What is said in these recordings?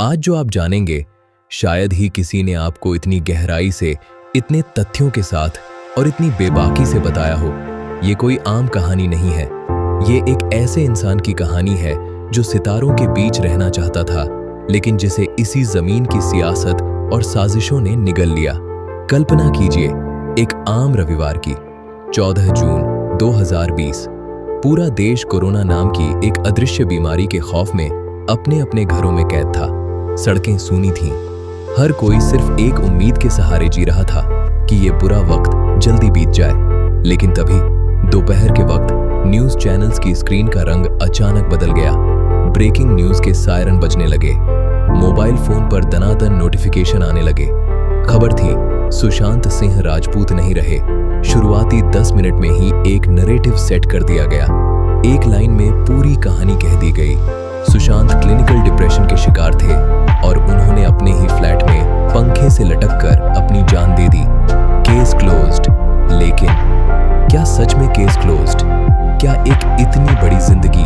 आज जो आप जानेंगे, शायद ही किसी ने आपको इतनी गहराई से, इतने तथ्यों के साथ और इतनी बेबाकी से बताया हो। ये कोई आम कहानी नहीं है। ये एक ऐसे इंसान की कहानी है जो सितारों के बीच रहना चाहता था, लेकिन जिसे इसी जमीन की सियासत और साजिशों ने निगल लिया। कल्पना कीजिए, एक आम रविवार की 14 जून 2020। पूरा देश कोरोना नाम की एक अदृश्य बीमारी के खौफ में अपने अपने घरों में कैद था। सड़कें सूनी थीं। हर कोई सिर्फ एक उम्मीद के सहारे जी रहा था कि ये बुरा वक्त जल्दी बीत जाए। लेकिन तभी दोपहर के वक्त न्यूज़ चैनल्स की स्क्रीन का रंग अचानक बदल गया। ब्रेकिंग न्यूज़ के सायरन बजने लगे। मोबाइल फोन पर दनादन नोटिफिकेशन आने लगे। खबर थी, सुशांत सिंह राजपूत नहीं रहे। शुरुआती 10 मिनट में ही एक नरेटिव सेट कर दिया गया। एक लाइन में पूरी कहानी कह दी गई। सुशांत क्लिनिकल डिप्रेशन के शिकार थे और उन्होंने अपने ही फ्लैट में पंखे से लटककर अपनी जान दे दी। Case closed. लेकिन क्या सच में केस क्लोज्ड? क्या एक इतनी बड़ी जिंदगी,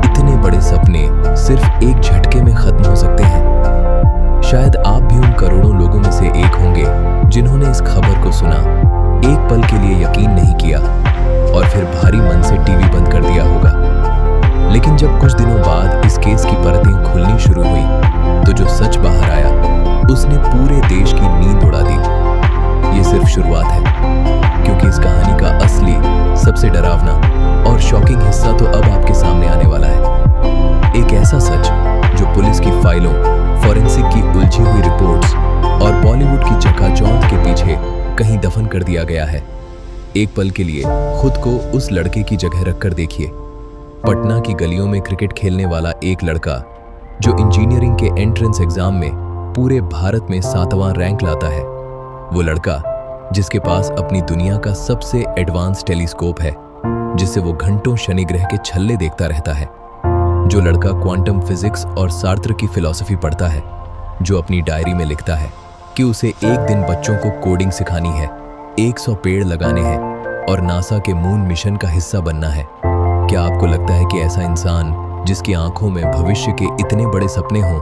इतने बड़े सपने सिर्फ एक झटके में खत्म हो सकते हैं? शायद आप भी उन करोड़ों लोगों में से एक होंगे जिन्होंने इस खबर को सुना, एक पल के लिए यकीन नहीं किया और फिर भारी मन से टीवी बंद कर दिया होगा। लेकिन जब कुछ दिनों बाद इस केस की परतें खुलनी शुरू हुई, तो जो सच बाहर आया उसने पूरे देश की नींद उड़ा दी। ये सिर्फ शुरुआत है, क्योंकि इस कहानी का असली, सबसे डरावना और शॉकिंग हिस्सा तो अब आपके सामने आने वाला है। एक ऐसा सच जो पुलिस की फाइलों, फॉरेंसिक की उलझी हुई रिपोर्ट्स और बॉलीवुड की चकाचौंध के पीछे कहीं दफन कर दिया गया है। एक पल के लिए खुद को उस लड़के की जगह रखकर देखिए। पटना की गलियों में क्रिकेट खेलने वाला एक लड़का जो इंजीनियरिंग के एंट्रेंस एग्जाम में पूरे भारत में 7वां रैंक लाता है। वो लड़का जिसके पास अपनी दुनिया का सबसे एडवांस टेलीस्कोप है, जिससे वो घंटों शनि ग्रह के छल्ले देखता रहता है। जो लड़का क्वांटम फिजिक्स और सार्त्र की फिलॉसफी पढ़ता है, जो अपनी डायरी में लिखता है कि उसे एक दिन बच्चों को कोडिंग सिखानी है, 100 पेड़ लगाने हैं और नासा के मून मिशन का हिस्सा बनना है। क्या आपको लगता है कि ऐसा इंसान, जिसकी आंखों में भविष्य के इतने बड़े सपने हों,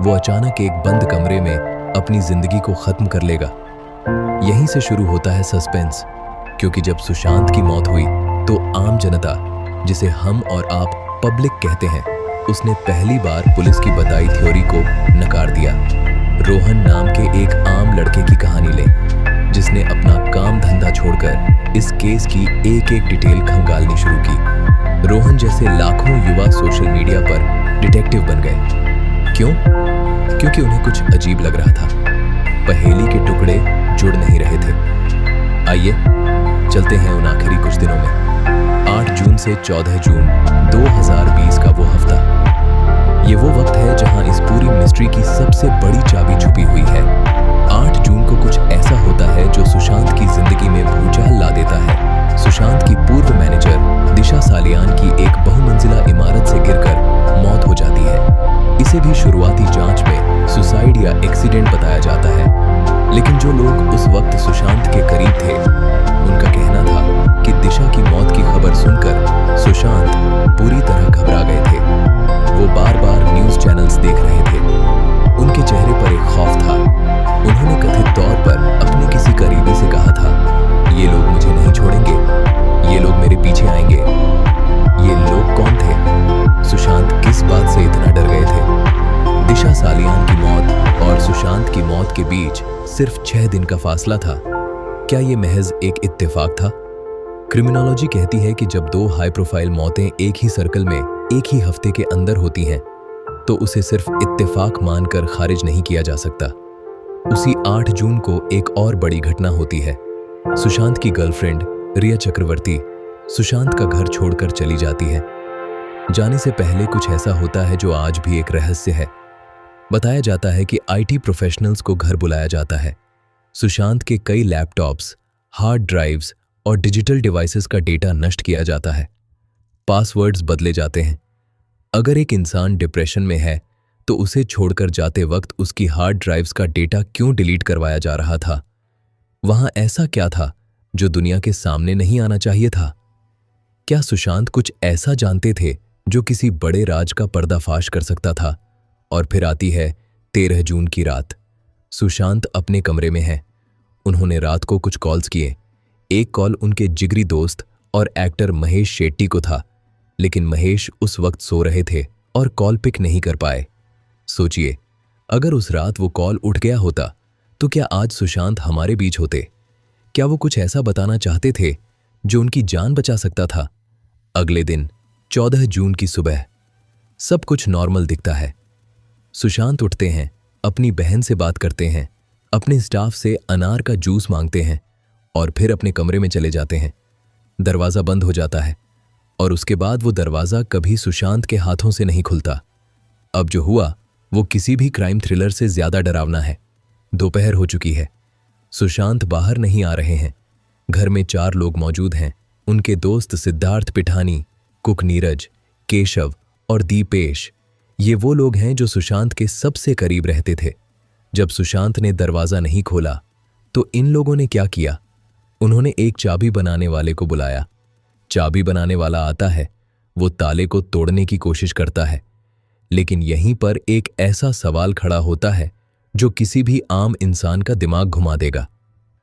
वो अचानक एक बंद कमरे में अपनी जिंदगी को खत्म कर लेगा? यहीं से शुरू होता है सस्पेंस, क्योंकि जब सुशांत की मौत हुई तो आम जनता, जिसे हम और आप पब्लिक कहते हैं, उसने पहली बार पुलिस की बताई थ्योरी को नकार दिया। रोहन नाम के एक आम लड़के की कहानी लें, जिसने अपना काम धंधा छोड़कर इस केस की एक एक डिटेल खंगालनी शुरू की। रोहन जैसे लाखों युवा सोशल मीडिया पर डिटेक्टिव बन गए। क्यों? क्योंकि उन्हें कुछ अजीब लग रहा था। पहेली के टुकड़े जुड़ नहीं रहे थे। आइए चलते हैं उन आखिरी कुछ दिनों में। 8 जून से 14 जून 2020 का वो हफ्ता। ये वो वक्त है जहां इस पूरी मिस्ट्री की सबसे बड़ी चाबी छुपी हुई है। 8 जून को कुछ ऐसा होता है जो सुशांत की जिंदगी में भूचाल ला देता है। सुशांत की पूर्व मैनेजर दिशा सालियान की एक बहुमंजिला इमारत से गिरकर मौत हो जाती है। इसे भी शुरुआती जांच में सुसाइड या एक्सीडेंट बताया जाता है। लेकिन जो लोग उस वक्त सुशांत के करीब थे, उनका कहना था कि दिशा की मौत की खबर सुनकर सुशांत पूरी तरह घबरा गए थे। वो बार बार न्यूज़ चैनल्स देख रहे थे। उनके चेहरे पर एक खौफ था। उन्होंने कथित तौर पर अपने किसी करीबी से कहा था, ये लोग मुझे नहीं छोड़ेंगे, ये लोग मेरे पीछे आएंगे। ये लोग कौन थे? सुशांत किस बात से इतना डर गए थे? दिशा सालियान की मौत और सुशांत की मौत के बीच सिर्फ 6 दिन का फासला था। क्या ये महज एक इत्तेफाक था? क्रिमिनोलॉजी कहती है कि जब 2 हाई प्रोफाइल मौतें एक ही सर्कल में एक ही हफ्ते के अंदर होती हैं, तो उसे सिर्फ इत्तेफाक मानकर खारिज नहीं किया जा सकता। उसी 8 जून को एक और बड़ी घटना होती है। सुशांत की गर्लफ्रेंड रिया चक्रवर्ती सुशांत का घर छोड़कर चली जाती है। जाने से पहले कुछ ऐसा होता है जो आज भी एक रहस्य है। बताया जाता है कि आईटी प्रोफेशनल्स को घर बुलाया जाता है। सुशांत के कई लैपटॉप्स, हार्ड ड्राइव्स और डिजिटल डिवाइसेस का डेटा नष्ट किया जाता है। पासवर्ड्स बदले जाते हैं। अगर एक इंसान डिप्रेशन में है, तो उसे छोड़कर जाते वक्त उसकी हार्ड ड्राइव्स का डेटा क्यों डिलीट करवाया जा रहा था? वहां ऐसा क्या था जो दुनिया के सामने नहीं आना चाहिए था? क्या सुशांत कुछ ऐसा जानते थे जो किसी बड़े राज का पर्दाफाश कर सकता था? और फिर आती है 13 जून की रात। सुशांत अपने कमरे में है। उन्होंने रात को कुछ कॉल्स किए। एक कॉल उनके जिगरी दोस्त और एक्टर महेश शेट्टी को था, लेकिन महेश उस वक्त सो रहे थे और कॉल पिक नहीं कर पाए। सोचिए, अगर उस रात वो कॉल उठ गया होता तो क्या आज सुशांत हमारे बीच होते? क्या वो कुछ ऐसा बताना चाहते थे जो उनकी जान बचा सकता था? अगले दिन 14 जून की सुबह सब कुछ नॉर्मल दिखता है। सुशांत उठते हैं, अपनी बहन से बात करते हैं, अपने स्टाफ से अनार का जूस मांगते हैं और फिर अपने कमरे में चले जाते हैं। दरवाज़ा बंद हो जाता है और उसके बाद वो दरवाज़ा कभी सुशांत के हाथों से नहीं खुलता। अब जो हुआ वो किसी भी क्राइम थ्रिलर से ज्यादा डरावना है। दोपहर हो चुकी है। सुशांत बाहर नहीं आ रहे हैं। घर में 4 लोग मौजूद हैं। उनके दोस्त सिद्धार्थ पिठानी, कुक नीरज, केशव और दीपेश। ये वो लोग हैं जो सुशांत के सबसे करीब रहते थे। जब सुशांत ने दरवाज़ा नहीं खोला तो इन लोगों ने क्या किया? उन्होंने एक चाबी बनाने वाले को बुलाया। चाबी बनाने वाला आता है, वो ताले को तोड़ने की कोशिश करता है, लेकिन यहीं पर एक ऐसा सवाल खड़ा होता है जो किसी भी आम इंसान का दिमाग घुमा देगा।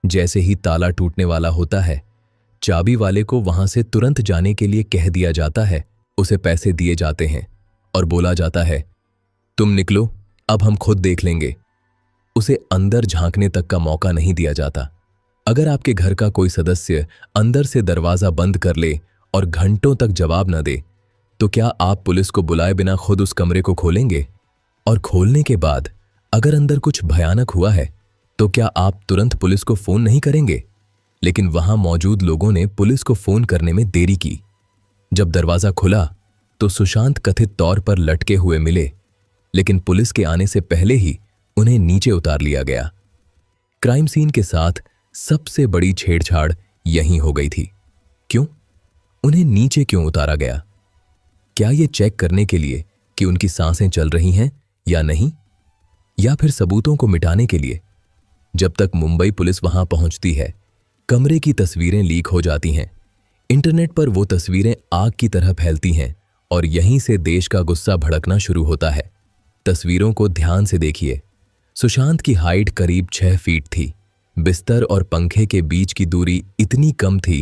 जैसे ही ताला टूटने वाला होता है, चाबी वाले को वहां से तुरंत जाने के लिए कह दिया जाता है। उसे पैसे दिए जाते हैं और बोला जाता है, तुम निकलो, अब हम खुद देख लेंगे। उसे अंदर झांकने तक का मौका नहीं दिया जाता। अगर आपके घर का कोई सदस्य अंदर से दरवाजा बंद कर ले और घंटों तक जवाब न दे, तो क्या आप पुलिस को बुलाए बिना खुद उस कमरे को खोलेंगे? और खोलने के बाद अगर अंदर कुछ भयानक हुआ है तो क्या आप तुरंत पुलिस को फोन नहीं करेंगे? लेकिन वहां मौजूद लोगों ने पुलिस को फोन करने में देरी की। जब दरवाजा खुला तो सुशांत कथित तौर पर लटके हुए मिले, लेकिन पुलिस के आने से पहले ही उन्हें नीचे उतार लिया गया। क्राइम सीन के साथ सबसे बड़ी छेड़छाड़ यहीं हो गई थी। क्यों? उन्हें नीचे क्यों उतारा गया? क्या ये चेक करने के लिए कि उनकी सांसें चल रही हैं या नहीं, या फिर सबूतों को मिटाने के लिए? जब तक मुंबई पुलिस वहां पहुंचती है, कमरे की तस्वीरें लीक हो जाती हैं। इंटरनेट पर वो तस्वीरें आग की तरह फैलती हैं और यहीं से देश का गुस्सा भड़कना शुरू होता है। तस्वीरों को ध्यान से देखिए। सुशांत की हाइट करीब 6 फीट थी। बिस्तर और पंखे के बीच की दूरी इतनी कम थी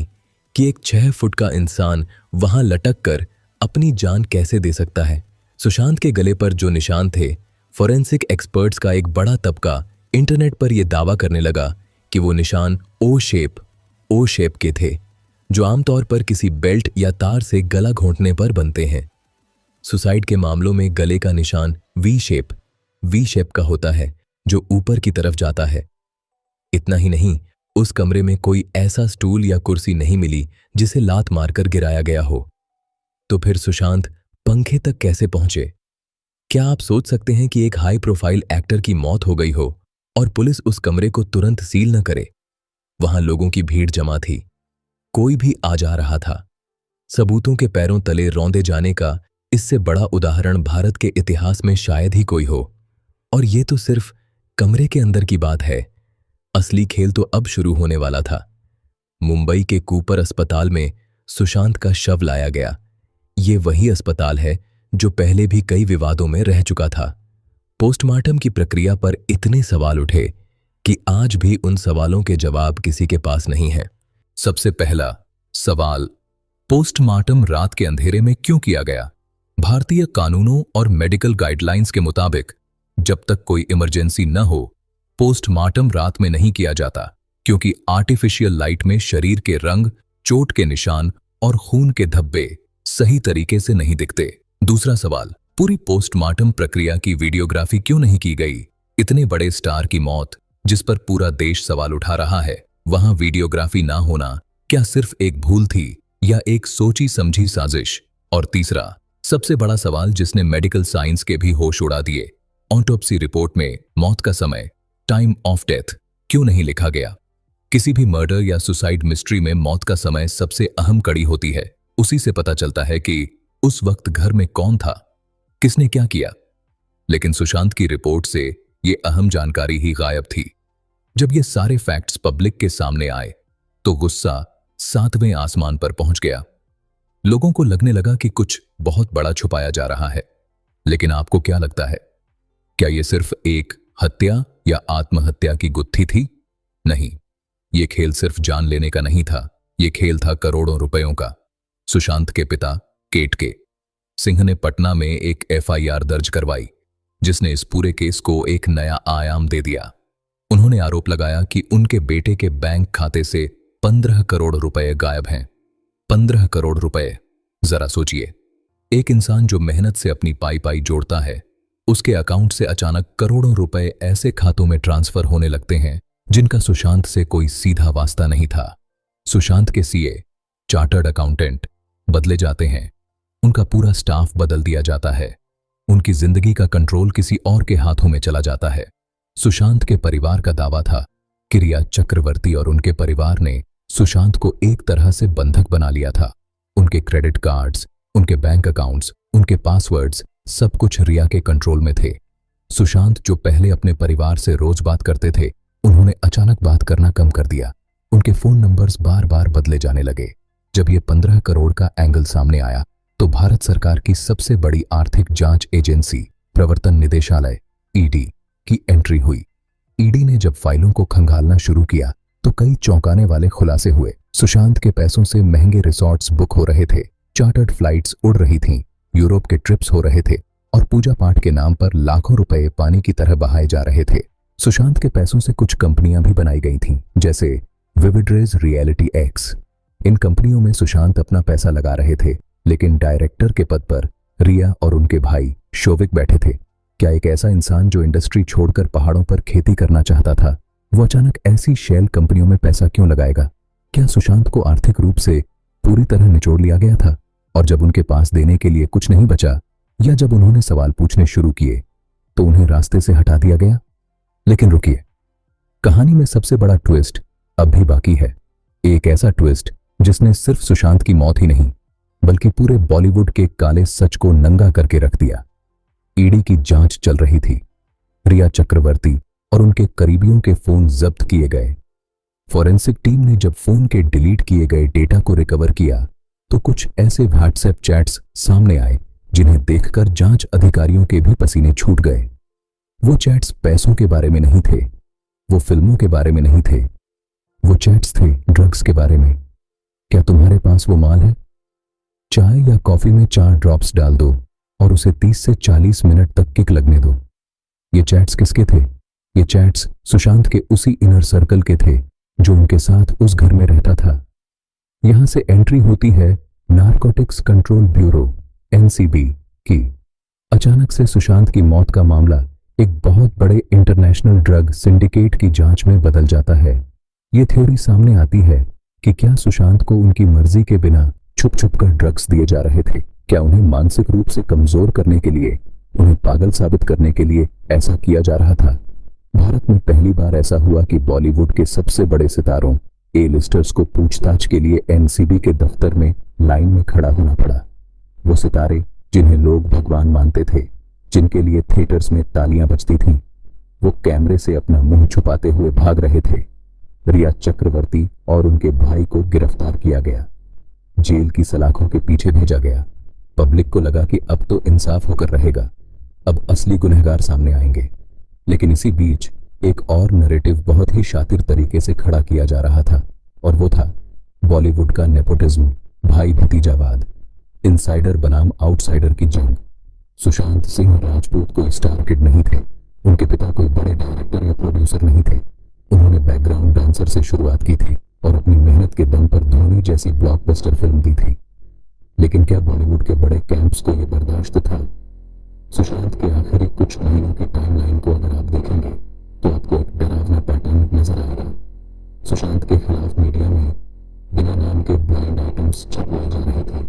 कि एक 6 फुट का इंसान वहां लटक कर अपनी जान कैसे दे सकता है? सुशांत के गले पर जो निशान थे, फोरेंसिक एक्सपर्ट्स का एक बड़ा तबका इंटरनेट पर यह दावा करने लगा कि वो निशान ओ शेप के थे, जो आमतौर पर किसी बेल्ट या तार से गला घोंटने पर बनते हैं। सुसाइड के मामलों में गले का निशान वी शेप का होता है, जो ऊपर की तरफ जाता है। इतना ही नहीं, उस कमरे में कोई ऐसा स्टूल या कुर्सी नहीं मिली जिसे लात मारकर गिराया गया हो। तो फिर सुशांत पंखे तक कैसे पहुंचे? क्या आप सोच सकते हैं कि एक हाई प्रोफाइल एक्टर की मौत हो गई हो और पुलिस उस कमरे को तुरंत सील न करे? वहां लोगों की भीड़ जमा थी, कोई भी आ जा रहा था। सबूतों के पैरों तले रौंदे जाने का इससे बड़ा उदाहरण भारत के इतिहास में शायद ही कोई हो। और ये तो सिर्फ कमरे के अंदर की बात है। असली खेल तो अब शुरू होने वाला था। मुंबई के कूपर अस्पताल में सुशांत का शव लाया गया। ये वही अस्पताल है जो पहले भी कई विवादों में रह चुका था। पोस्टमार्टम की प्रक्रिया पर इतने सवाल उठे कि आज भी उन सवालों के जवाब किसी के पास नहीं है। सबसे पहला सवाल, पोस्टमार्टम रात के अंधेरे में क्यों किया गया? भारतीय कानूनों और मेडिकल गाइडलाइंस के मुताबिक जब तक कोई इमरजेंसी न हो, पोस्टमार्टम रात में नहीं किया जाता, क्योंकि आर्टिफिशियल लाइट में शरीर के रंग, चोट के निशान और खून के धब्बे सही तरीके से नहीं दिखते। दूसरा सवाल, पूरी पोस्टमार्टम प्रक्रिया की वीडियोग्राफी क्यों नहीं की गई? इतने बड़े स्टार की मौत जिस पर पूरा देश सवाल उठा रहा है, वहां वीडियोग्राफी ना होना क्या सिर्फ एक भूल थी या एक सोची समझी साजिश? और तीसरा सबसे बड़ा सवाल जिसने मेडिकल साइंस के भी होश उड़ा दिए, ऑटोप्सी रिपोर्ट में मौत का समय, टाइम ऑफ डेथ क्यों नहीं लिखा गया? किसी भी मर्डर या सुसाइड मिस्ट्री में मौत का समय सबसे अहम कड़ी होती है। उसी से पता चलता है कि उस वक्त घर में कौन था, किसने क्या किया। लेकिन सुशांत की रिपोर्ट से ये अहम जानकारी ही गायब थी। जब ये सारे फैक्ट्स पब्लिक के सामने आए तो गुस्सा 7वें आसमान पर पहुंच गया। लोगों को लगने लगा कि कुछ बहुत बड़ा छुपाया जा रहा है। लेकिन आपको क्या लगता है? क्या ये सिर्फ एक हत्या या आत्महत्या की गुत्थी थी? नहीं, ये खेल सिर्फ जान लेने का नहीं था, ये खेल था करोड़ों रुपयों का। सुशांत के पिता केट के सिंह ने पटना में एक एफआईआर दर्ज करवाई, जिसने इस पूरे केस को एक नया आयाम दे दिया। उन्होंने आरोप लगाया कि उनके बेटे के बैंक खाते से 15 करोड़ रुपए गायब हैं। 15 करोड़ रुपए, जरा सोचिए, एक इंसान जो मेहनत से अपनी पाई पाई जोड़ता है, उसके अकाउंट से अचानक करोड़ों रुपए ऐसे खातों में ट्रांसफर होने लगते हैं जिनका सुशांत से कोई सीधा वास्ता नहीं था। सुशांत के सीए, चार्टर्ड अकाउंटेंट बदले जाते हैं, उनका पूरा स्टाफ बदल दिया जाता है, उनकी जिंदगी का कंट्रोल किसी और के हाथों में चला जाता है। सुशांत के परिवार का दावा था कि रिया चक्रवर्ती और उनके परिवार ने सुशांत को एक तरह से बंधक बना लिया था। उनके क्रेडिट कार्ड्स, उनके बैंक अकाउंट्स, उनके पासवर्ड्स, सब कुछ रिया के कंट्रोल में थे। सुशांत जो पहले अपने परिवार से रोज बात करते थे, उन्होंने अचानक बात करना कम कर दिया। उनके फोन नंबर्स बार बार बदले जाने लगे। जब ये 15 करोड़ का एंगल सामने आया तो भारत सरकार की सबसे बड़ी आर्थिक जांच एजेंसी प्रवर्तन निदेशालय ईडी की एंट्री हुई। ईडी ने जब फाइलों को खंगालना शुरू किया तो कई चौंकाने वाले खुलासे हुए। सुशांत के पैसों से महंगे रिसॉर्ट्स बुक हो रहे थे, चार्टर्ड फ्लाइट्स उड़ रही थीं, यूरोप के ट्रिप्स हो रहे थे और पूजा पाठ के नाम पर लाखों रुपए पानी की तरह बहाए जा रहे थे। सुशांत के पैसों से कुछ कंपनियां भी बनाई गई थीं, जैसे विविड्रेज रियलिटी एक्स। इन कंपनियों में सुशांत अपना पैसा लगा रहे थे, लेकिन डायरेक्टर के पद पर रिया और उनके भाई शोविक बैठे थे। क्या एक ऐसा इंसान जो इंडस्ट्री छोड़कर पहाड़ों पर खेती करना चाहता था, वो अचानक ऐसी शेल कंपनियों में पैसा क्यों लगाएगा? क्या सुशांत को आर्थिक रूप से पूरी तरह निचोड़ लिया गया था और जब उनके पास देने के लिए कुछ नहीं बचा, या जब उन्होंने सवाल पूछने शुरू किए तो उन्हें रास्ते से हटा दिया गया? लेकिन रुकिए, कहानी में सबसे बड़ा ट्विस्ट अब भी बाकी है। एक ऐसा ट्विस्ट जिसने सिर्फ सुशांत की मौत ही नहीं बल्कि पूरे बॉलीवुड के काले सच को नंगा करके रख दिया। ईडी की जांच चल रही थी। रिया चक्रवर्ती और उनके करीबियों के फोन जब्त किए गए। फॉरेंसिक टीम ने जब फोन के डिलीट किए गए डेटा को रिकवर किया तो कुछ ऐसे व्हाट्सएप चैट्स सामने आए जिन्हें देखकर जांच अधिकारियों के भी पसीने छूट गए। वो चैट्स पैसों के बारे में नहीं थे, वो फिल्मों के बारे में नहीं थे, वो चैट्स थे ड्रग्स के बारे में। क्या तुम्हारे पास वो माल है? चाय या कॉफी में 4 ड्रॉप्स डाल दो और उसे 30 से 40 मिनट तक किक लगने दो। ये चैट्स किसके थे? ये चैट्स सुशांत के उसी इनर सर्कल के थे जो उनके साथ उस घर में रहता था। यहां से एंट्री होती है नारकोटिक्स कंट्रोल ब्यूरो एनसीबी की। अचानक से सुशांत की मौत का मामला एक बहुत बड़े इंटरनेशनल ड्रग सिंडिकेट की जांच में बदल जाता है। ये थ्योरी सामने आती है कि क्या सुशांत को उनकी मर्जी के बिना छुप छुप कर ड्रग्स दिए जा रहे थे? क्या उन्हें मानसिक रूप से कमजोर करने के लिए, उन्हें पागल साबित करने के लिए ऐसा किया जा रहा था? भारत में पहली बार ऐसा हुआ कि बॉलीवुड के सबसे बड़े सितारों ए लिस्टर्स को पूछताछ के लिए एनसीबी के दफ्तर में लाइन में खड़ा होना पड़ा। वो सितारे जिन्हें लोग भगवान मानते थे, जिनके लिए थिएटर्स में तालियां बजती थीं, वो कैमरे से अपना मुंह छुपाते हुए भाग रहे थे। रिया चक्रवर्ती और उनके भाई को गिरफ्तार किया गया, जेल की सलाखों के पीछे भेजा गया। पब्लिक को लगा कि अब तो इंसाफ होकर रहेगा, अब असली गुनहगार सामने आएंगे। लेकिन इसी बीच एक और नैरेटिव बहुत ही शातिर तरीके से खड़ा किया जा रहा था, और वो था बॉलीवुड का नेपोटिज्म, भाई भतीजावाद, इनसाइडर बनाम आउटसाइडर की जंग। सुशांत सिंह राजपूत कोई स्टार किड नहीं थे, उनके पिता कोई बड़े डायरेक्टर या प्रोड्यूसर नहीं थे। उन्होंने बैकग्राउंड डांसर से शुरुआत की थी और अपनी मेहनत के दम पर धोनी जैसी ब्लॉकबस्टर फिल्म दी थी। लेकिन क्या बॉलीवुड के बड़े कैंप्स को यह बर्दाश्त था? सुशांत के आखिरी कुछ महीनों की टाइमलाइन को अगर आप देखेंगे तो आपको एक डरावना पैटर्न नजर आएगा। सुशांत के खिलाफ मीडिया में बिना नाम के ब्लाइंड आइटम्स छपवाए जा रहे थे।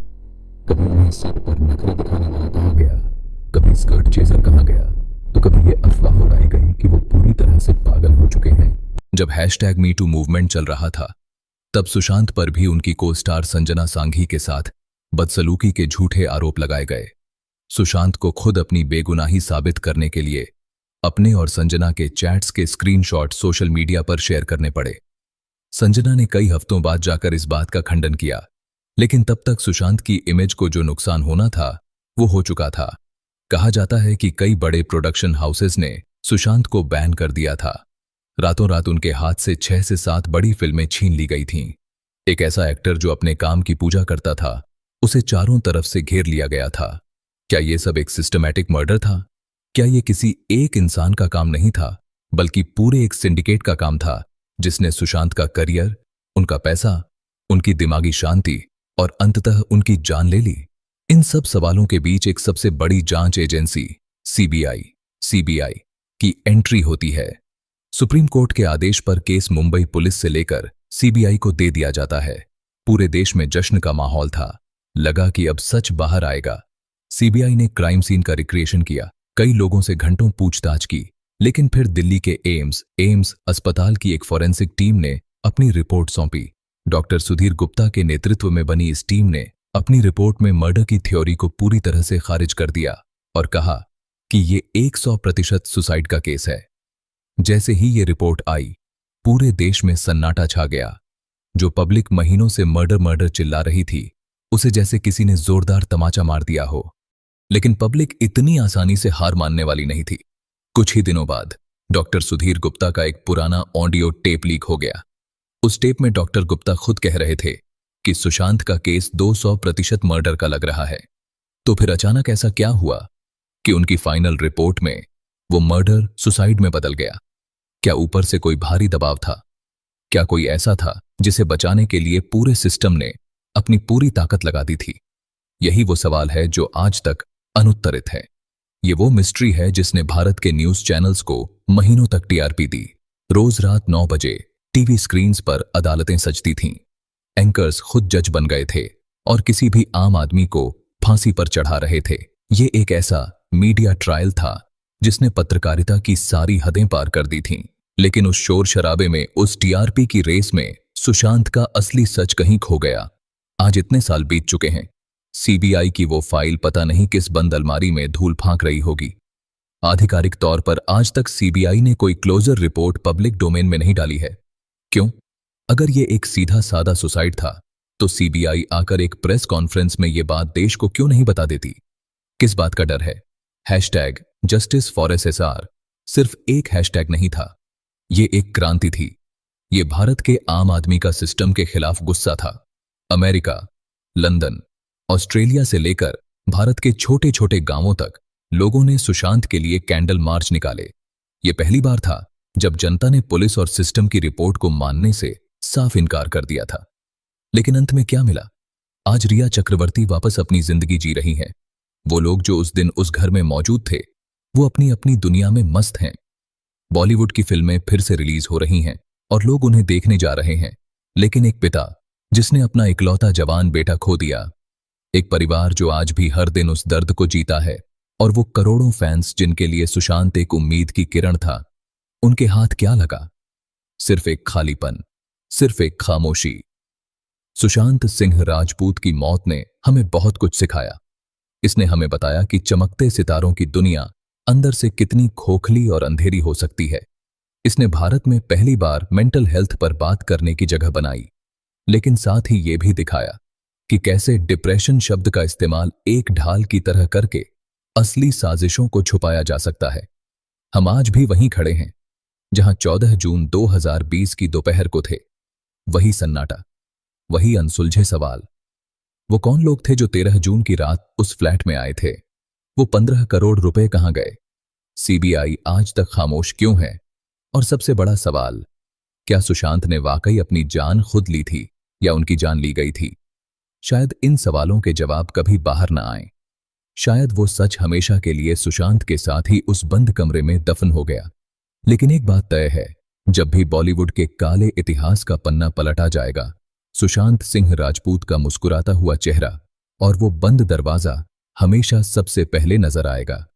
कभी उन्हें सेट पर नखरे दिखाने वाला कहा गया, कभी स्कर्ट चेजर कहा गया, तो कभी ये अफवाह उड़ाई गई कि वो पूरी तरह से पागल हो चुके हैं। जब #MeToo मूवमेंट चल रहा था, तब सुशांत पर भी उनकी को स्टार संजना सांघी के साथ बदसलूकी के झूठे आरोप लगाए गए। सुशांत को खुद अपनी बेगुनाही साबित करने के लिए अपने और संजना के चैट्स के स्क्रीनशॉट सोशल मीडिया पर शेयर करने पड़े। संजना ने कई हफ्तों बाद जाकर इस बात का खंडन किया, लेकिन तब तक सुशांत की इमेज को जो नुकसान होना था वो हो चुका था। कहा जाता है कि कई बड़े प्रोडक्शन हाउसेस ने सुशांत को बैन कर दिया था। रातों रात उनके हाथ से 6 से 7 बड़ी फिल्में छीन ली गई थीं। एक ऐसा एक्टर जो अपने काम की पूजा करता था, उसे चारों तरफ से घेर लिया गया था। क्या यह सब एक सिस्टमैटिक मर्डर था? क्या यह किसी एक इंसान का काम नहीं था, बल्कि पूरे एक सिंडिकेट का काम था, जिसने सुशांत का करियर, उनका पैसा, उनकी दिमागी शांति और अंततः उनकी जान ले ली? इन सब सवालों के बीच एक सबसे बड़ी जांच एजेंसी सीबीआई की एंट्री होती है। सुप्रीम कोर्ट के आदेश पर केस मुंबई पुलिस से लेकर सीबीआई को दे दिया जाता है। पूरे देश में जश्न का माहौल था। लगा कि अब सच बाहर आएगा। सीबीआई ने क्राइम सीन का रिक्रिएशन किया, कई लोगों से घंटों पूछताछ की, लेकिन फिर दिल्ली के एम्स अस्पताल की एक फॉरेंसिक टीम ने अपनी रिपोर्ट सौंपी। डॉक्टर सुधीर गुप्ता के नेतृत्व में बनी इस टीम ने अपनी रिपोर्ट में मर्डर की थ्योरी को पूरी तरह से खारिज कर दिया और कहा कि ये 100% सुसाइड का केस है। जैसे ही ये रिपोर्ट आई, पूरे देश में सन्नाटा छा गया। जो पब्लिक महीनों से मर्डर चिल्ला रही थी, उसे जैसे किसी ने जोरदार तमाचा मार दिया हो। लेकिन पब्लिक इतनी आसानी से हार मानने वाली नहीं थी। कुछ ही दिनों बाद डॉक्टर सुधीर गुप्ता का एक पुराना ऑडियो टेप लीक हो गया। उस टेप में डॉक्टर गुप्ता खुद कह रहे थे कि सुशांत का केस 200% मर्डर का लग रहा है। तो फिर अचानक ऐसा क्या हुआ कि उनकी फाइनल रिपोर्ट में वो मर्डर सुसाइड में बदल गया? क्या ऊपर से कोई भारी दबाव था? क्या कोई ऐसा था जिसे बचाने के लिए पूरे सिस्टम ने अपनी पूरी ताकत लगा दी थी? यही वो सवाल है जो आज तक अनुत्तरित है। ये वो मिस्ट्री है जिसने भारत के न्यूज चैनल्स को महीनों तक टीआरपी दी। रोज रात 9 बजे टीवी स्क्रीन्स पर अदालतें सजती थीं। एंकर्स खुद जज बन गए थे और किसी भी आम आदमी को फांसी पर चढ़ा रहे थे। ये एक ऐसा मीडिया ट्रायल था जिसने पत्रकारिता की सारी हदें पार कर दी थीं। लेकिन उस शोर शराबे में, उस टीआरपी की रेस में सुशांत का असली सच कहीं खो गया। आज इतने साल बीत चुके हैं, सीबीआई की वो फाइल पता नहीं किस बंद अलमारी में धूल फांक रही होगी। आधिकारिक तौर पर आज तक सीबीआई ने कोई क्लोजर रिपोर्ट पब्लिक डोमेन में नहीं डाली है। क्यों? अगर ये एक सीधा सादा सुसाइड था, तो सीबीआई आकर एक प्रेस कॉन्फ्रेंस में ये बात देश को क्यों नहीं बता देती? किस बात का डर है? #JusticeForSSR सिर्फ एक हैशटैग नहीं था, ये एक क्रांति थी। ये भारत के आम आदमी का सिस्टम के खिलाफ गुस्सा था। अमेरिका, लंदन, ऑस्ट्रेलिया से लेकर भारत के छोटे छोटे गांवों तक लोगों ने सुशांत के लिए कैंडल मार्च निकाले। ये पहली बार था जब जनता ने पुलिस और सिस्टम की रिपोर्ट को मानने से साफ इनकार कर दिया था। लेकिन अंत में क्या मिला? आज रिया चक्रवर्ती वापस अपनी जिंदगी जी रही हैं। वो लोग जो उस दिन उस घर में मौजूद थे, वो अपनी अपनी दुनिया में मस्त हैं। बॉलीवुड की फिल्में फिर से रिलीज हो रही हैं और लोग उन्हें देखने जा रहे हैं। लेकिन एक पिता जिसने अपना इकलौता जवान बेटा खो दिया, एक परिवार जो आज भी हर दिन उस दर्द को जीता है, और वो करोड़ों फैंस जिनके लिए सुशांत एक उम्मीद की किरण था, उनके हाथ क्या लगा? सिर्फ एक खालीपन, सिर्फ एक खामोशी। सुशांत सिंह राजपूत की मौत ने हमें बहुत कुछ सिखाया। इसने हमें बताया कि चमकते सितारों की दुनिया अंदर से कितनी खोखली और अंधेरी हो सकती है। इसने भारत में पहली बार मेंटल हेल्थ पर बात करने की जगह बनाई, लेकिन साथ ही ये भी दिखाया कि कैसे डिप्रेशन शब्द का इस्तेमाल एक ढाल की तरह करके असली साजिशों को छुपाया जा सकता है। हम आज भी वहीं खड़े हैं जहां 14 जून 2020 की दोपहर को थे। वही सन्नाटा, वही अनसुलझे सवाल। वो कौन लोग थे जो 13 जून की रात उस फ्लैट में आए थे? वो 15 करोड़ रुपए कहां गए? सीबीआई आज तक खामोश क्यों है? और सबसे बड़ा सवाल, क्या सुशांत ने वाकई अपनी जान खुद ली थी या उनकी जान ली गई थी? शायद इन सवालों के जवाब कभी बाहर ना आए। शायद वो सच हमेशा के लिए सुशांत के साथ ही उस बंद कमरे में दफन हो गया। लेकिन एक बात तय है, जब भी बॉलीवुड के काले इतिहास का पन्ना पलटा जाएगा, सुशांत सिंह राजपूत का मुस्कुराता हुआ चेहरा और वो बंद दरवाजा हमेशा सबसे पहले नजर आएगा।